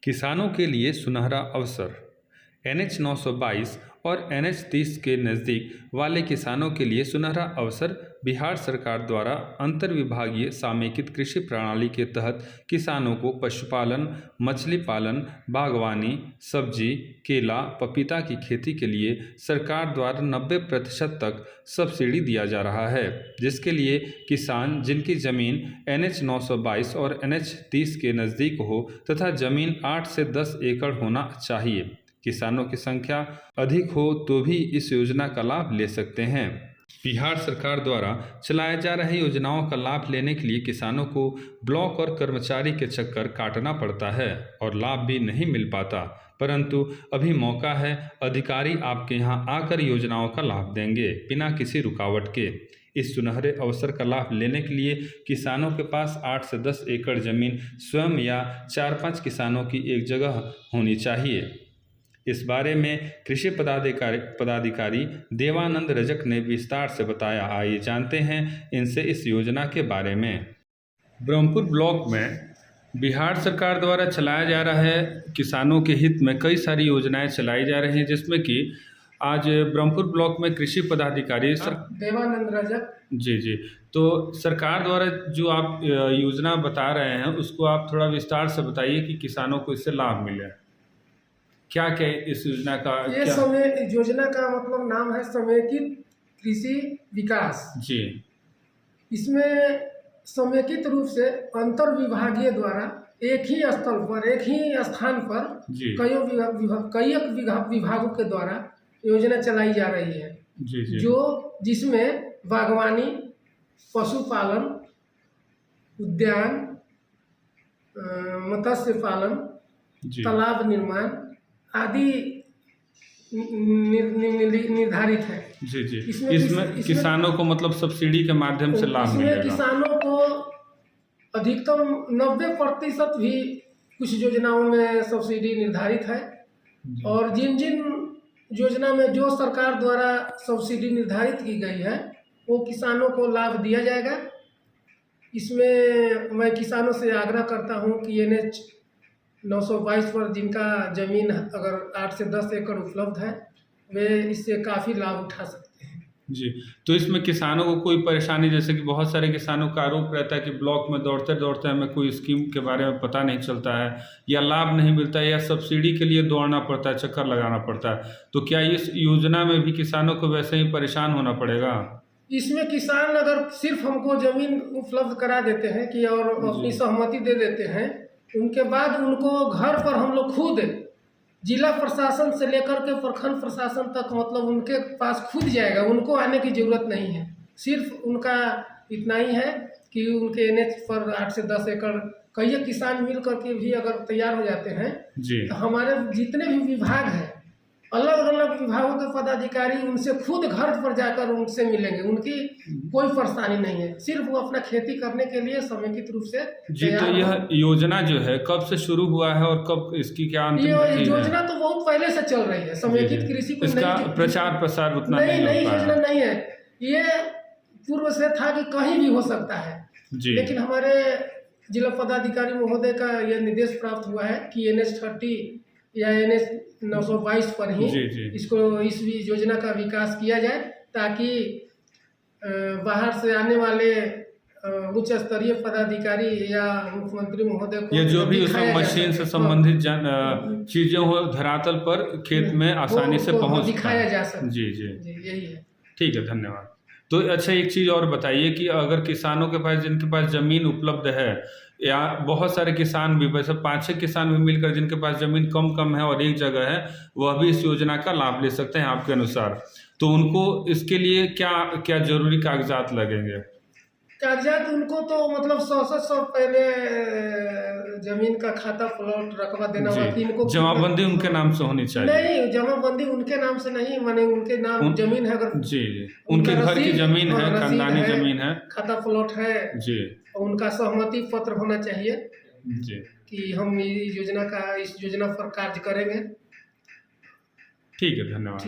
किसानों के लिए सुनहरा अवसर। NH 922 और NH 30 के नज़दीक वाले किसानों के लिए सुनहरा अवसर। बिहार सरकार द्वारा अंतर्विभागीय समेकित कृषि प्रणाली के तहत किसानों को पशुपालन, मछली पालन, बागवानी, सब्जी, केला, पपीता की खेती के लिए सरकार द्वारा 90% तक सब्सिडी दिया जा रहा है, जिसके लिए किसान जिनकी ज़मीन NH 922 और NH 30 के नज़दीक हो तथा ज़मीन 8 से 10 एकड़ होना चाहिए। किसानों की संख्या अधिक हो तो भी इस योजना का लाभ ले सकते हैं। बिहार सरकार द्वारा चलाए जा रहे योजनाओं का लाभ लेने के लिए किसानों को ब्लॉक और कर्मचारी के चक्कर काटना पड़ता है और लाभ भी नहीं मिल पाता, परंतु अभी मौका है, अधिकारी आपके यहाँ आकर योजनाओं का लाभ देंगे बिना किसी रुकावट के। इस सुनहरे अवसर का लाभ लेने के लिए किसानों के पास 8 से 10 एकड़ जमीन स्वयं या 4-5 किसानों की एक जगह होनी चाहिए। इस बारे में कृषि पदाधिकारी देवानंद रजक ने विस्तार से बताया। आइए जानते हैं इनसे इस योजना के बारे में। ब्रह्मपुर ब्लॉक में बिहार सरकार द्वारा चलाया जा रहा है, किसानों के हित में कई सारी योजनाएं चलाई जा रही हैं, जिसमें कि आज ब्रह्मपुर ब्लॉक में कृषि पदाधिकारी देवानंद रजक जी, तो सरकार द्वारा जो आप योजना बता रहे हैं उसको आप थोड़ा विस्तार से बताइए कि किसानों को इससे लाभ मिले। क्या क्या इस योजना का योजना का मतलब नाम है समेकित कृषि विकास जी। इसमें समेकित रूप से अंतर विभागीय द्वारा एक ही स्थल पर, एक ही स्थान पर कई विभागों के द्वारा योजना चलाई जा रही है जी। जिसमें बागवानी, पशुपालन, उद्यान, मत्स्य पालन, तालाब निर्माण आदि निर्धारित है। जी। इसमें किसानों को मतलब सब्सिडी के माध्यम से लाभ मिलेगा। किसानों को अधिकतम 90% भी कुछ योजनाओं में सब्सिडी निर्धारित है और जिन योजना में जो सरकार द्वारा सब्सिडी निर्धारित की गई है वो किसानों को लाभ दिया जाएगा। इसमें मैं किसानों से आग्रह करता हूं कि NH 922 पर जिनका ज़मीन अगर 8 से 10 एकड़ उपलब्ध है वे इससे काफ़ी लाभ उठा सकते हैं। जी, तो इसमें किसानों को कोई परेशानी, जैसे कि बहुत सारे किसानों का आरोप रहता है कि ब्लॉक में दौड़ते दौड़ते हमें कोई स्कीम के बारे में पता नहीं चलता है या लाभ नहीं मिलता है या सब्सिडी के लिए दौड़ना पड़ता है, चक्कर लगाना पड़ता है, तो क्या इस योजना में भी किसानों को वैसे ही परेशान होना पड़ेगा? इसमें किसान अगर सिर्फ हमको ज़मीन उपलब्ध करा देते हैं कि और अपनी सहमति दे देते हैं, उनके बाद उनको घर पर हम लोग खुद जिला प्रशासन से लेकर के प्रखंड प्रशासन तक मतलब उनके पास खुद जाएगा, उनको आने की ज़रूरत नहीं है। सिर्फ उनका इतना ही है कि उनके NH पर 8 से 10 एकड़ कई किसान मिल करके भी अगर तैयार हो जाते हैं तो हमारे जितने भी विभाग हैं, अलग अलग विभागों के पदाधिकारी उनसे खुद घर पर जाकर उनसे मिलेंगे, उनकी कोई परेशानी नहीं है। सिर्फ वो अपना खेती करने के लिए समेकित रूप से जी। तो यह योजना जो है कब से शुरू हुआ है और कब इसकी क्या अंतिम तिथि है? योजना तो बहुत पहले से चल रही है। समेकित कृषि को इसका प्रचार प्रसार उतना नहीं योजना नहीं है, ये पूर्व से था कि कहीं भी हो सकता है जी। लेकिन हमारे जिला पदाधिकारी महोदय का यह निर्देश प्राप्त हुआ है कि NH 30 या NH 922 पर ही इसको इस योजना का विकास किया जाए, ताकि बाहर से आने वाले उच्च स्तरीय पदाधिकारी या मुख्यमंत्री महोदय को या जो भी उसमें मशीन से संबंधित चीजें हो धरातल पर खेत में आसानी से पहुंच दिखाया जा सके। जी यही है। ठीक है, धन्यवाद। तो अच्छा, एक चीज़ और बताइए कि अगर किसानों के पास जिनके पास ज़मीन उपलब्ध है या बहुत सारे किसान भी, वैसे 5-6 किसान भी मिलकर जिनके पास ज़मीन कम है और एक जगह है, वह भी इस योजना का लाभ ले सकते हैं आपके अनुसार, तो उनको इसके लिए क्या जरूरी कागजात लगेंगे? कागजात उनको तो मतलब 100 पहले जमीन का खाता प्लॉट रकबा देना होगा। इनको जमाबंदी उनके नाम से होनी चाहिए। नहीं, जमाबंदी उनके नाम से नहीं, माने उनके नाम जमीन है अगर जी उनके घर की जमीन है, खानदानी जमीन है, खाता प्लॉट है जी, उनका सहमति पत्र होना चाहिए जी कि हम इस योजना पर कार्य करेंगे। ठीक है, धन्यवाद।